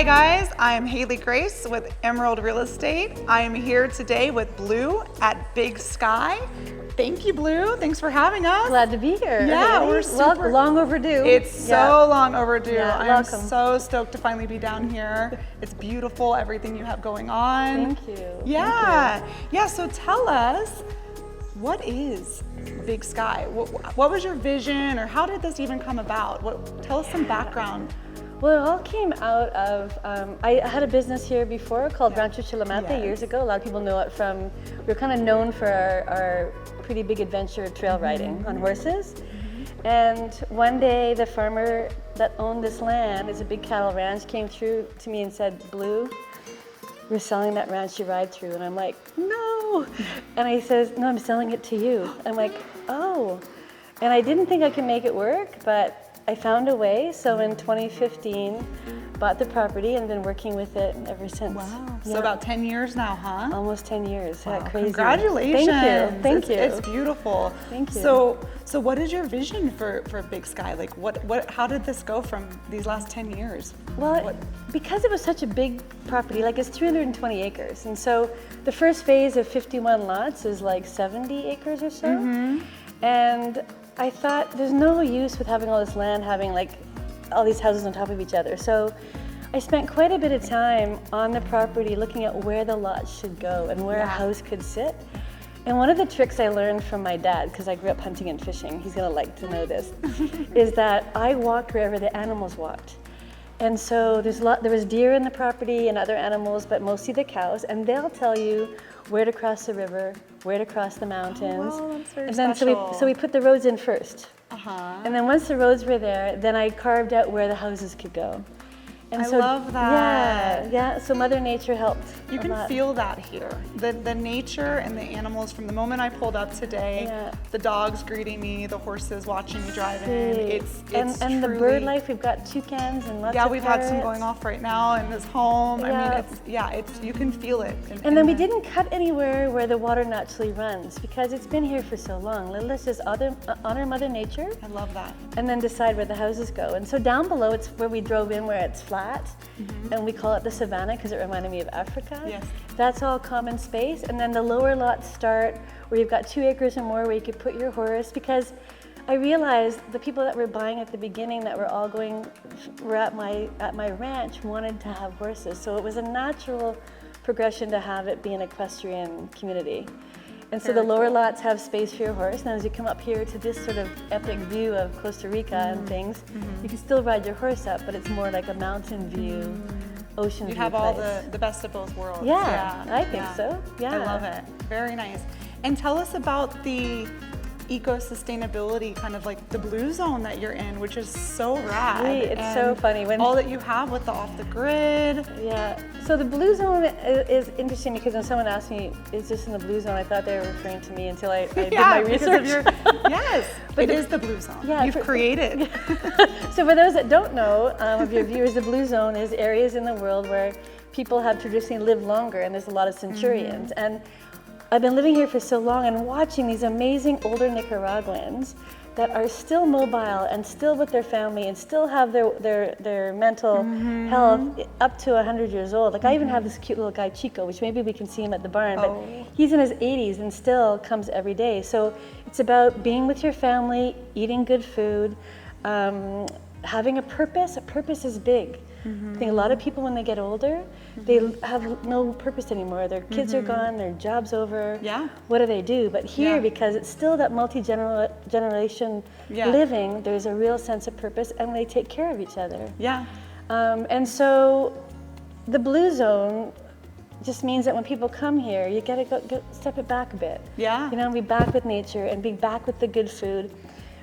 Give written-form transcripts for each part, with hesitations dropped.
Hi guys, I am Haley Grace with Emerald Real Estate. I am here today with Blue at Big Sky. Thank you, Blue. Thanks for having us. Glad to be here. Yeah, we're super long overdue. It's so long overdue. Yeah, I'm welcome. so stoked to finally be down here. It's beautiful, everything you have going on. Thank you. Yeah. Yeah, so tell us, what is Big Sky? What was your vision, or how did this even come about? Tell us some background. Well, it all came out of, I had a business here before called Rancho Chilamate years ago. A lot of people know it from, we were kind of known for our pretty big adventure trail riding on horses. And one day the farmer that owned this land, it's a big cattle ranch, came through to me and said, Blue, we're selling that ranch you ride through. And I'm like, no. And he says, no, I'm selling it to you. I'm like, oh. And I didn't think I could make it work, but I found a way. So in 2015, bought the property and been working with it ever since. Wow. So about 10 years now, huh? Almost 10 years. Wow. Yeah, crazy. Congratulations. Thank you. It's beautiful. Thank you. So what is your vision for Big Sky? Like how did this go from these last 10 years? Well, because it was such a big property, like it's 320 acres. And so the first phase of 51 lots is like 70 acres or so. And I thought there's no use with having all this land, having like all these houses on top of each other. So I spent quite a bit of time on the property looking at where the lots should go and where a house could sit. And one of the tricks I learned from my dad, because I grew up hunting and fishing, he's gonna like to know this, is that I walked wherever the animals walked. And so there was deer in the property and other animals, but mostly the cows, and they'll tell you where to cross the river, where to cross the mountains. Oh, wow, that's very and then special. so we put the roads in first. And then once the roads were there, then I carved out where the houses could go. And I love that. Yeah, so Mother Nature helped. You can feel that here. The nature and the animals from the moment I pulled up today, the dogs greeting me, the horses watching me drive in. It's and truly, the bird life, we've got toucans and lots of Yeah, we've had some parrots. going off right now in this home. Yeah. I mean, you can feel it. And then we didn't cut anywhere where the water naturally runs because it's been here for so long. Let's just honor Mother Nature. I love that. And then decide where the houses go. And so down below, it's where we drove in, where it's flat. And we call it the savannah because it reminded me of Africa. Yes. That's all common space. And then the lower lots start where you've got 2 acres or more where you could put your horse, because I realized the people that were buying at the beginning that were at my ranch wanted to have horses. So it was a natural progression to have it be an equestrian community. And so the lower lots have space for your horse. And as you come up here to this sort of epic view of Costa Rica and things, you can still ride your horse up, but it's more like a mountain view, ocean view. You have all the best of both worlds. Yeah, I think so. Yeah. I love it. Very nice. And tell us about the eco-sustainability, kind of like the blue zone that you're in, which is so rad. It's so funny. All that you have with the off-the-grid. Yeah. So the blue zone is interesting because when someone asked me, is this in the blue zone, I thought they were referring to me until I did my research. Yes, but it is the blue zone. Yeah, you've created. So for those that don't know, of your viewers, the blue zone is areas in the world where people have traditionally lived longer, and there's a lot of centurions. And I've been living here for so long and watching these amazing older Nicaraguans that are still mobile and still with their family and still have their mental health up to 100 years old. Like I even have this cute little guy, Chico, which maybe we can see him at the barn, but he's in his 80s and still comes every day. So it's about being with your family, eating good food, having a purpose. A purpose is big. I think a lot of people, when they get older, they have no purpose anymore. Their kids are gone, their job's over. Yeah. What do they do? But here, because it's still that multi-generation living, there's a real sense of purpose, and they take care of each other. Yeah. And so the blue zone just means that when people come here, you gotta go step it back a bit. Yeah. You know, be back with nature and be back with the good food.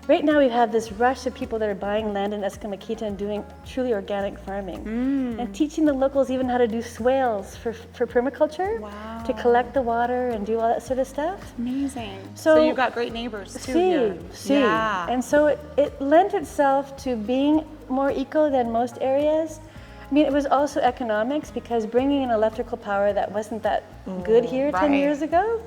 Right now we have this rush of people that are buying land in Escamequita and doing truly organic farming. And teaching the locals even how to do swales for permaculture, to collect the water and do all that sort of stuff. Amazing. So you've got great neighbors too here. Yeah. And so it lent itself to being more eco than most areas. I mean, it was also economics, because bringing in electrical power that wasn't that good here 10 years ago,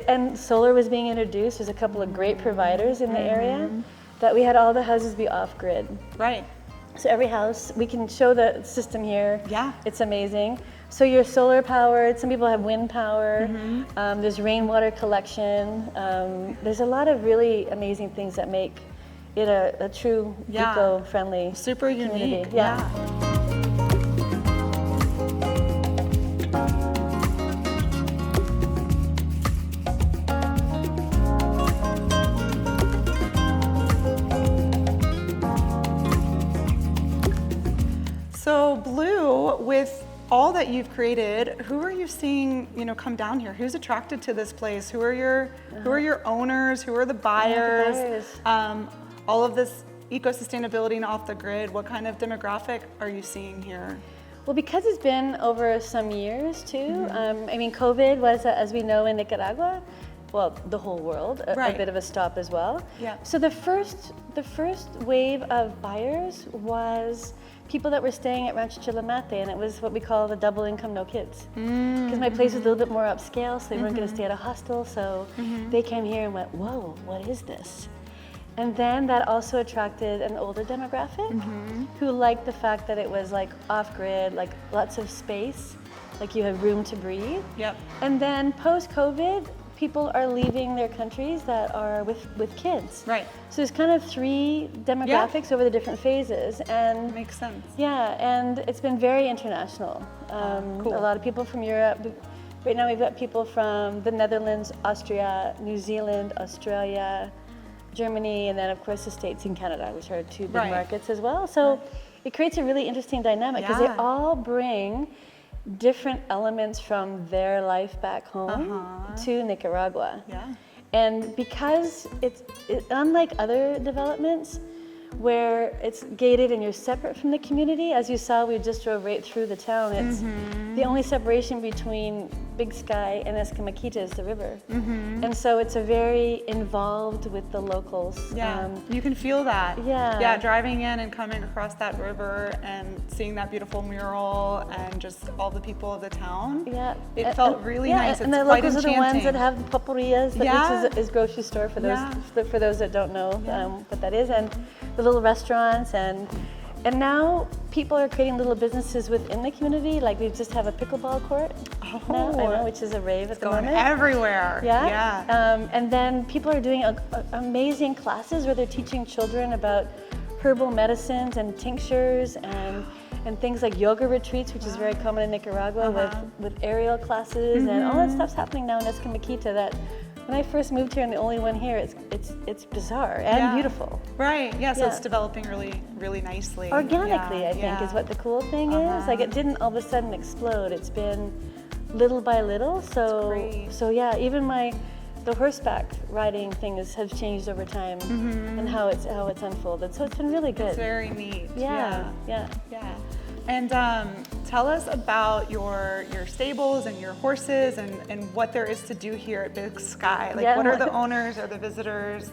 and solar was being introduced. There's a couple of great providers in the area that we had all the houses be off-grid. Right. So every house, we can show the system here. Yeah. It's amazing. So you're solar powered, some people have wind power, there's rainwater collection. There's a lot of really amazing things that make it a true eco-friendly Super community. unique. Yeah. So Blue, with all that you've created, who are you seeing, come down here? Who's attracted to this place? Who are your owners? Who are the buyers? All of this eco-sustainability and off the grid, what kind of demographic are you seeing here? Well, because it's been over some years too, COVID was, as we know, in Nicaragua, well, the whole world, a bit of a stop as well. Yeah. So the first wave of buyers was people that were staying at Rancho Chilamate, and it was what we call the double income, no kids. Because my place was a little bit more upscale, so they weren't going to stay at a hostel, so they came here and went, whoa, what is this? And then that also attracted an older demographic who liked the fact that it was like off-grid, like lots of space, like you have room to breathe. Yep. And then post-COVID, people are leaving their countries that are with kids. Right. So there's kind of three demographics over the different phases. And makes sense. Yeah, and it's been very international. Cool. A lot of people from Europe. Right now we've got people from the Netherlands, Austria, New Zealand, Australia, Germany, and then of course the States and Canada, which are two big markets as well. So it creates a really interesting dynamic because they all bring different elements from their life back home to Nicaragua. Yeah. And because it's unlike other developments where it's gated and you're separate from the community, as you saw, we just drove right through the town. It's the only separation between Big Sky and Escamequita is the river. And so it's a very involved with the locals. Yeah, you can feel that. Yeah. Yeah, driving in and coming across that river and seeing that beautiful mural and just all the people of the town. Yeah. It felt really nice. And it's the quite locals enchanting. are the ones that have the pulperias, which is grocery store for those that don't know what that is, and the little restaurants, and now people are creating little businesses within the community. Like we just have a pickleball court now, I know, which is a rave at the going moment. Everywhere. Yeah. And then people are doing amazing classes where they're teaching children about herbal medicines and tinctures and things like yoga retreats, which is very common in Nicaragua with aerial classes, and all that stuff's happening now in Escamequita that when I first moved here and the only one here, it's bizarre and beautiful. Right, yeah, so it's developing really, really nicely. Organically, I think, is what the cool thing is. Like it didn't all of a sudden explode. It's been little by little. So yeah, even the horseback riding thing has changed over time and how it's unfolded. So it's been really good. It's very neat. Yeah. And tell us about your stables and your horses and what there is to do here at Big Sky. Like what are the owners or the visitors,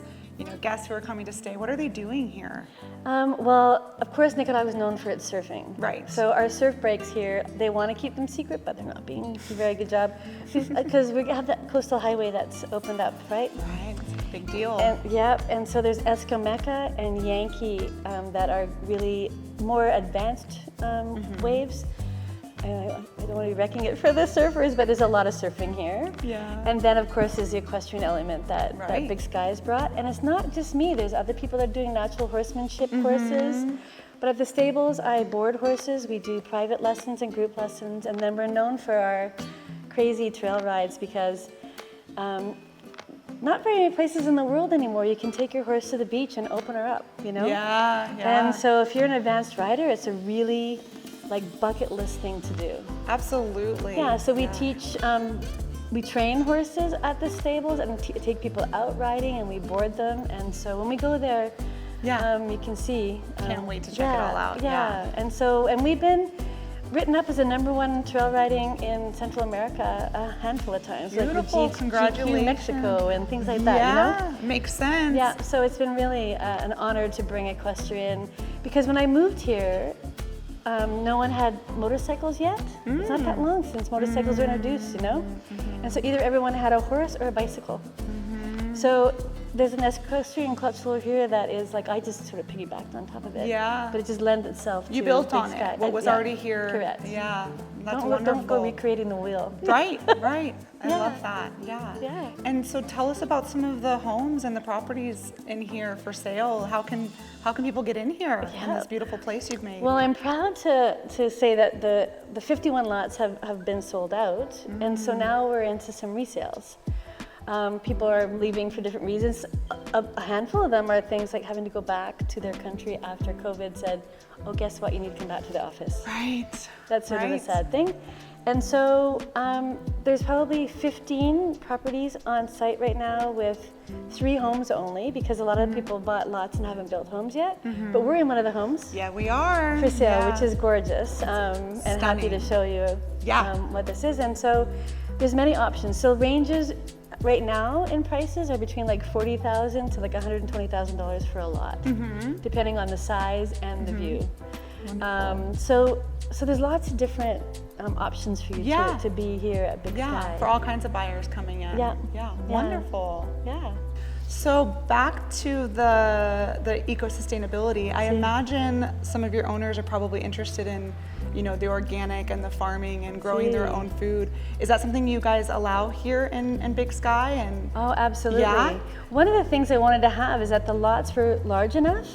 guests who are coming to stay, what are they doing here? Well, of course, Nicaragua is known for its surfing. Right. So our surf breaks here, they want to keep them secret, but they're not doing a very good job. Because we have that coastal highway that's opened up, right? Right, it's a big deal. And so there's Escamequita and Yankee that are really more advanced waves. I don't want to be wrecking it for the surfers, but there's a lot of surfing here. Yeah. And then, of course, there's the equestrian element that Big Sky has brought. And it's not just me. There's other people that are doing natural horsemanship courses. But at the stables, I board horses. We do private lessons and group lessons. And then we're known for our crazy trail rides because not very many places in the world anymore you can take your horse to the beach and open her up, Yeah. And so if you're an advanced rider, it's a really bucket list thing to do. Absolutely. Yeah, so we teach, we train horses at the stables and take people out riding and we board them. And so when we go there, you can see. Can't wait to check it all out. Yeah, and we've been written up as a #1 trail riding in Central America a handful of times. Beautiful, like congratulations. GQ Mexico and things like that, makes sense. Yeah, so it's been really an honor to bring equestrian, because when I moved here, no one had motorcycles yet. It's not that long since motorcycles were introduced, And so either everyone had a horse or a bicycle. So there's an equestrian cluster here that is like, I just sort of piggybacked on top of it. Yeah. But it just lends itself to You built Big on Sky. it, what was already here. Correct. Yeah, that's Don't wonderful. go recreating the wheel. Right. I Yeah. love that, yeah. Yeah. And so tell us about some of the homes and the properties in here for sale. How can people get in here in this beautiful place you've made? Well, I'm proud to say that the 51 lots have been sold out, and so now we're into some resales. People are leaving for different reasons. A handful of them are things like having to go back to their country after COVID said, oh, guess what, you need to come back to the office. Right. That's sort of a sad thing. And so there's probably 15 properties on site right now with 3 homes only, because a lot of people bought lots and haven't built homes yet. But we're in one of the homes Yeah, we are. for sale, Yeah. which is gorgeous, and happy to show you what this is. And so there's many options. So ranges right now in prices are between like $40,000 to like $120,000 for a lot, depending on the size and the view. So there's lots of different options for you to be here at Big Sky. For all kinds of buyers coming in. Yeah. Wonderful. Yeah. So back to the eco-sustainability, I imagine some of your owners are probably interested in, the organic and the farming and growing their own food. Is that something you guys allow here in Big Sky? And Oh, absolutely. Yeah? One of the things I wanted to have is that the lots were large enough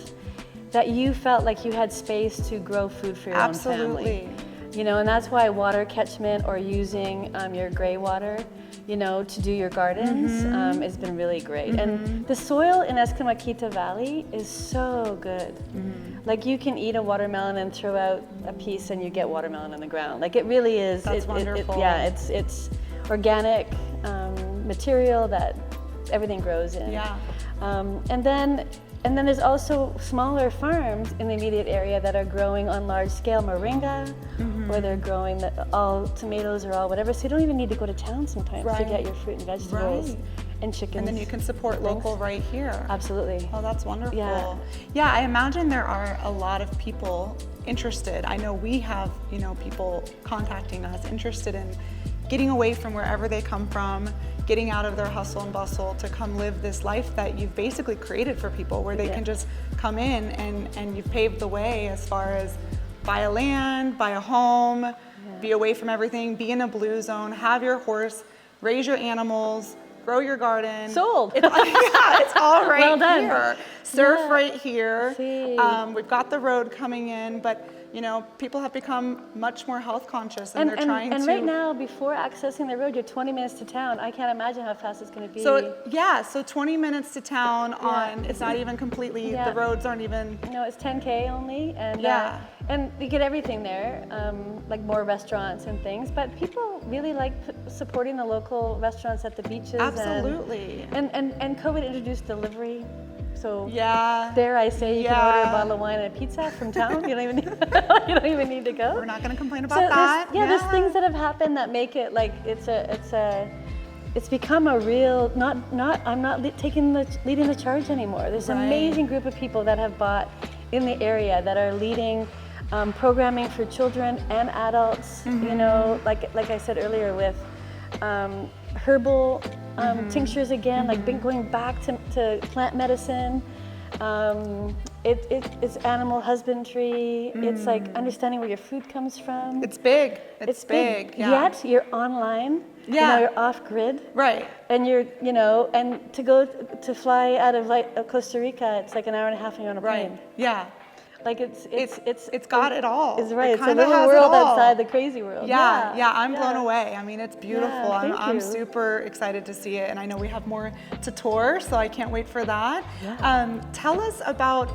that you felt like you had space to grow food for your own family. And that's why water catchment or using your gray water, to do your gardens has been really great. And the soil in Escamequita Valley is so good. Like you can eat a watermelon and throw out a piece and you get watermelon in the ground. Like it really is. That's wonderful. It's organic material that everything grows in. Yeah. And then there's also smaller farms in the immediate area that are growing on large scale moringa, or they're growing all tomatoes or all whatever. So you don't even need to go to town sometimes to get your fruit and vegetables and chickens. And then you can support local right here. Absolutely. Oh, that's wonderful. Yeah. I imagine there are a lot of people interested. I know we have, people contacting us interested in getting away from wherever they come from, getting out of their hustle and bustle to come live this life that you've basically created for people, where they can just come in and you've paved the way as far as buy a land, buy a home, be away from everything, be in a blue zone, have your horse, raise your animals, grow your garden. Sold. It's all right Well done. here. Surf right here. See. We've got the road coming in, but people have become much more health conscious, and they're trying to. And right now, before accessing the road, you're 20 minutes to town. I can't imagine how fast it's going to be. So 20 minutes to town on. It's not even completely. The roads aren't even. No, it's 10K only, and and you get everything there, like more restaurants and things. But people really like supporting the local restaurants at the beaches. Absolutely. And COVID introduced delivery. So dare I say you can order a bottle of wine and a pizza from town. You don't even need to go. We're not going to complain about that. There's things that have happened that make it like it's become a real I'm not leading the charge anymore. There's an amazing group of people that have bought in the area that are leading programming for children and adults. Like I said earlier with herbal tinctures again, like going back to plant medicine. It's animal husbandry. It's like understanding where your food comes from. It's big. It's big. Yet you're online. You're off grid. Right. And you're, and to fly out of Costa Rica, it's like an hour and a half and you're on a plane. Right. Yeah. Like it's got it all. It's right. It It's a little world outside the crazy world. I'm blown away. I mean, it's beautiful. Yeah, I'm super excited to see it, and I know we have more to tour, so I can't wait for that. Tell us about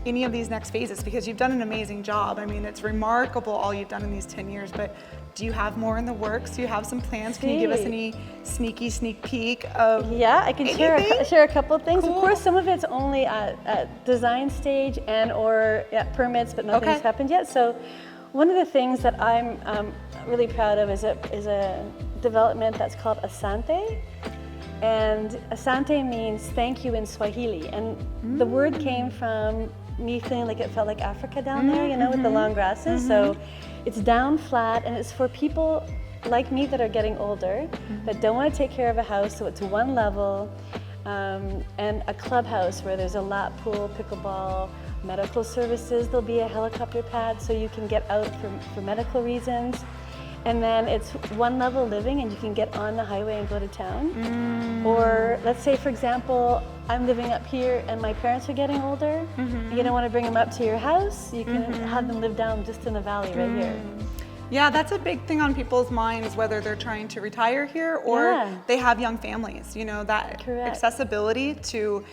any of these next phases, because you've done an amazing job. I mean, it's remarkable all you've done in these 10 years, but do you have more in the works? Do you have some plans? Can you give us any sneak peek of I can share a couple of things. Cool. Of course, some of it's only at design stage and or at permits, but nothing's happened yet. So one of the things that I'm really proud of is a development that's called Asante. And Asante means thank you in Swahili. And the word came from me feeling like it felt like Africa down there, with the long grasses. So it's down flat, and it's for people like me that are getting older, that don't want to take care of a house, so it's one level. and a clubhouse where there's a lap pool, pickleball, medical services. There'll be a helicopter pad so you can get out for medical reasons. And then it's one level living and you can get on the highway and go to town. Or let's say, for example, I'm living up here and my parents are getting older. You don't want to bring them up to your house. You can have them live down just in the valley right here. Yeah, that's a big thing on people's minds, whether they're trying to retire here or they have young families, you know, that accessibility to,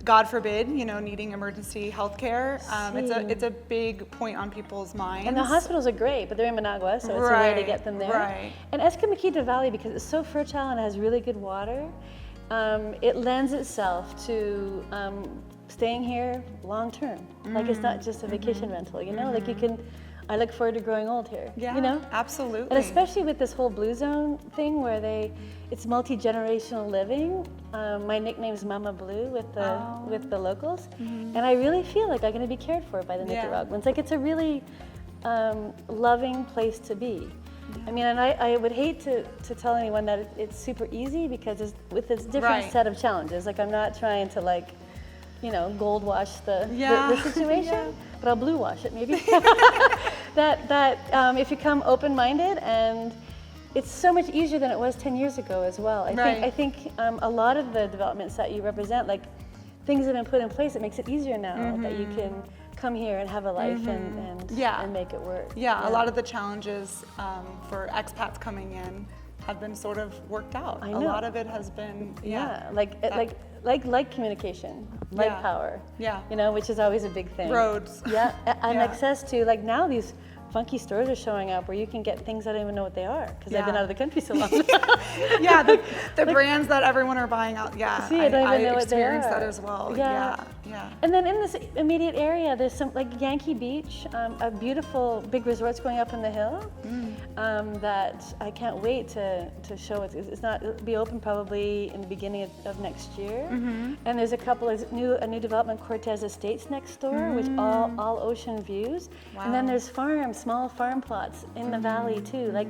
God forbid, you know, needing emergency health care. It's a big point on people's minds. And the hospitals are great, but they're in Managua, so it's a way to get them there. And Escamequita Valley, because it's so fertile and has really good water, it lends itself to staying here long term. Like it's not just a vacation rental, you know, like you can, I look forward to growing old here. Yeah, you know? absolutely. And especially with this whole Blue Zone thing where it's multi-generational living. My nickname's Mama Blue with the locals. And I really feel like I'm gonna be cared for by the Nicaraguans. Like it's a really loving place to be. I mean, and I would hate to tell anyone that it's super easy because it's with this different set of challenges. Like I'm not trying to like, you know, gold wash the situation, but I'll blue wash it maybe. that if you come open-minded, and it's so much easier than it was 10 years ago as well. I think a lot of the developments that you represent, like things have been put in place, it makes it easier now that you can come here and have a life and make it work. Yeah, a lot of the challenges for expats coming in have been sort of worked out. I know. A lot of it has been, like communication, like power. Yeah. You know, which is always a big thing. Roads. Yeah, and access to, like now these funky stores are showing up where you can get things I don't even know what they are because I've been out of the country so long. The like, brands that everyone are buying out. Yeah, see, I don't even know what they are. experienced that as well. Yeah. And then in this immediate area, there's some like Yankee Beach, a beautiful big resort's going up in the hill that I can't wait to show. It'll be open probably in the beginning of next year. And there's a couple of a new development, Cortez Estates next door, which all ocean views. And then there's farms, small farm plots in the valley too. Like,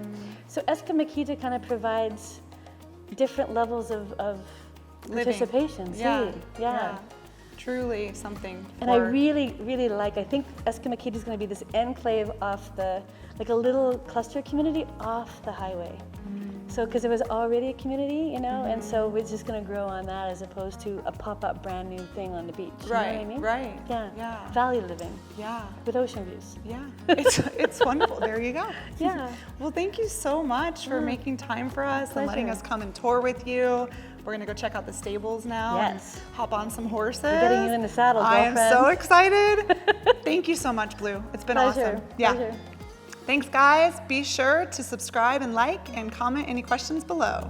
so Escamequita kind of provides different levels of participation. Yeah. Truly something. And I really, really I think Escamequita is going to be this enclave off like a little cluster community off the highway. So, because it was already a community, you know, and so we're just going to grow on that as opposed to a pop-up brand new thing on the beach. You know what I mean? Right. Yeah. Valley living. Yeah. With ocean views. Yeah. It's wonderful. There you go. Yeah. Well, thank you so much for making time for us and letting us come and tour with you. We're gonna go check out the stables now. Yes. And hop on some horses. We're getting you in the saddle, girlfriend. I am so excited. Thank you so much, Blue. It's been awesome. Pleasure. Thanks, guys. Be sure to subscribe and like and comment any questions below.